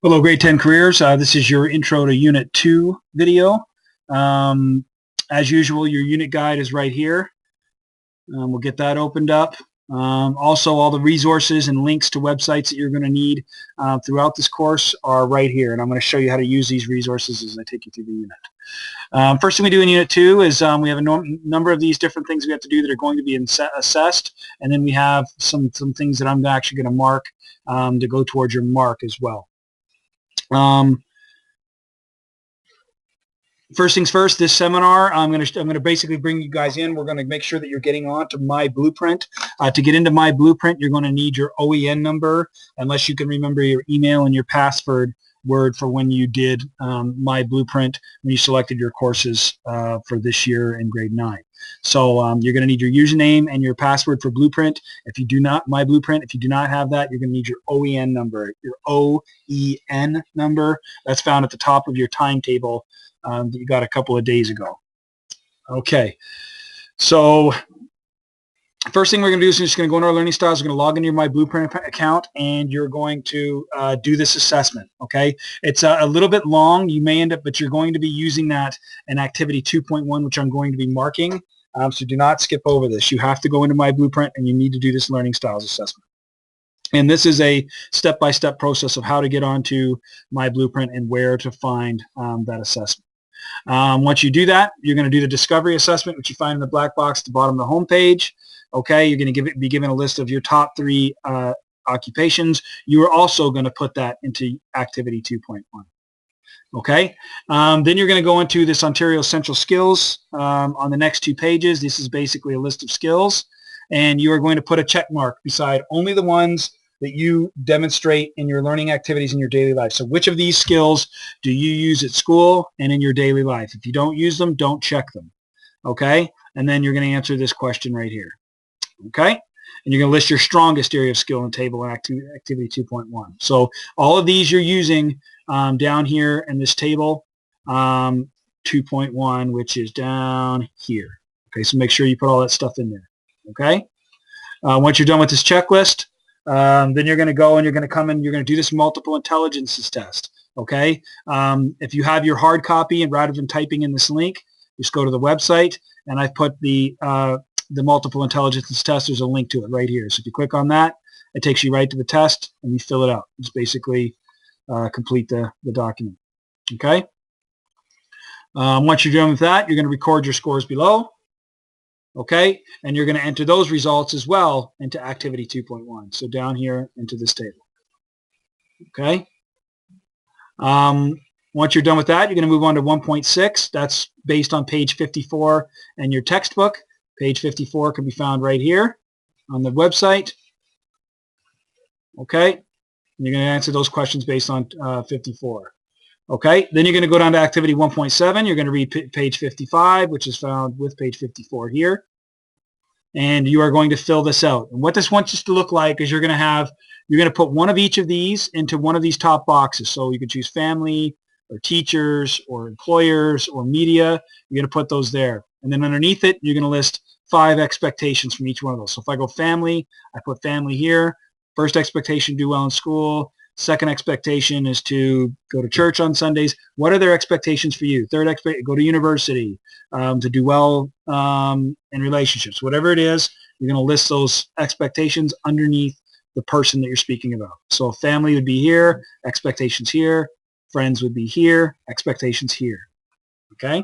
Hello, Grade 10 Careers. This is your Intro to Unit 2 video. As usual, your unit guide is right here. We'll get that opened up. Also, all the resources and links to websites that you're going to need throughout this course are right here, and I'm going to show you how to use these resources as I take you through the unit. First thing we do in Unit 2 is we have a number of these different things we have to do that are going to be assessed, and then we have some things that I'm actually going to mark to go towards your mark as well. First things first, this seminar, I'm going to basically bring you guys in. We're going to make sure that you're getting on to My Blueprint. To get into My Blueprint, you're going to need your OEN number, unless you can remember your email and your password word for when you did My Blueprint, when you selected your courses for this year in grade 9. So you're going to need your username and your password for Blueprint. If you do not, My Blueprint, if you do not have that, you're going to need your OEN number, your OEN number. That's found at the top of your timetable that you got a couple of days ago. Okay, so first thing we're going to do is we're just going to go into our learning styles. We're going to log into your My Blueprint account, and you're going to do this assessment. Okay, it's a little bit long. You may end up, but you're going to be using that in Activity 2.1, which I'm going to be marking. So do not skip over this. You have to go into My Blueprint, and you need to do this learning styles assessment. And this is a step-by-step process of how to get onto My Blueprint and where to find that assessment. Once you do that, you're going to do the discovery assessment, which you find in the black box at the bottom of the home page. Okay, you're going to be given a list of your top 3 occupations. You are also going to put that into Activity 2.1. Okay, then you're going to go into this Ontario Central Skills on the next 2 pages. This is basically a list of skills, and you are going to put a check mark beside only the ones that you demonstrate in your learning activities in your daily life. So which of these skills do you use at school and in your daily life? If you don't use them, don't check them. Okay? And then you're going to answer this question right here. Okay? And you're going to list your strongest area of skill in table in Activity 2.1. So all of these you're using down here in this table 2.1, which is down here. Okay, so make sure you put all that stuff in there. Okay? Once you're done with this checklist, then you're going to go and you're going to come in, you're going to do this multiple intelligences test. Okay? If you have your hard copy, and rather than typing in this link, just go to the website, and I've put the multiple intelligences test. There's a link to it right here. So if you click on that, it takes you right to the test, and you fill it out. It's basically complete the document. Okay? Once you're done with that, you're going to record your scores below. Okay, and you're going to enter those results as well into Activity 2.1. So down here into this table. Okay. Once you're done with that, you're going to move on to 1.6. That's based on page 54 in your textbook. Page 54 can be found right here on the website. Okay, and you're going to answer those questions based on 54. Okay, then you're going to go down to Activity 1.7. You're going to read page 55, which is found with page 54 here. And you are going to fill this out. And what this wants us to look like is you're going to put one of each of these into one of these top boxes. So you could choose family or teachers or employers or media. You're going to put those there. And then underneath it, you're going to list 5 expectations from each one of those. So if I go family, I put family here. First expectation, do well in school. Second expectation is to go to church on Sundays. What are their expectations for you? Third expectation, go to university, to do well in relationships. Whatever it is, you're going to list those expectations underneath the person that you're speaking about. So family would be here, expectations here, friends would be here, expectations here. Okay?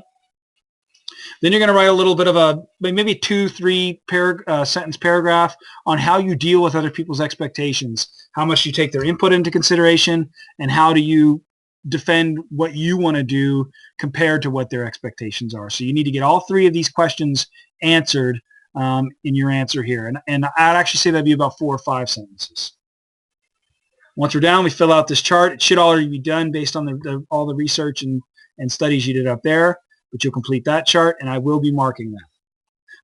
Then you're going to write a little bit of a maybe 2-3 sentence paragraph on how you deal with other people's expectations, how much you take their input into consideration, and how do you defend what you want to do compared to what their expectations are. So you need to get all 3 of these questions answered in your answer here. And I'd actually say that'd be about 4 or 5 sentences. Once we're done, we fill out this chart. It should already be done based on all the research and studies you did up there. But you'll complete that chart, and I will be marking that.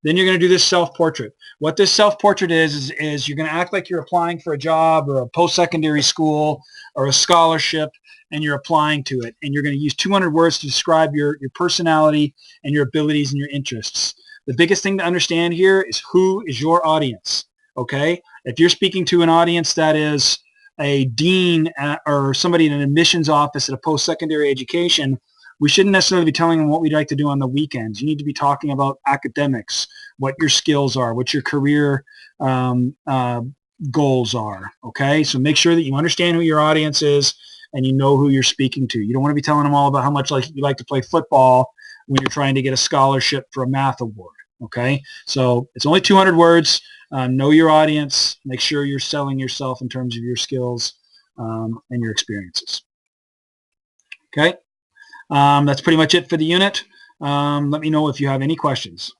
Then you're going to do this self-portrait. What this self-portrait is you're going to act like you're applying for a job or a post-secondary school or a scholarship, and you're applying to it. And you're going to use 200 words to describe your personality and your abilities and your interests. The biggest thing to understand here is who is your audience, okay? If you're speaking to an audience that is a dean or somebody in an admissions office at a post-secondary education, we shouldn't necessarily be telling them what we'd like to do on the weekends. You need to be talking about academics, what your skills are, what your career goals are. Okay, so make sure that you understand who your audience is and you know who you're speaking to. You don't want to be telling them all about how much you like to play football when you're trying to get a scholarship for a math award. Okay, so it's only 200 words. Know your audience. Make sure you're selling yourself in terms of your skills and your experiences. Okay, that's pretty much it for the unit. Let me know if you have any questions.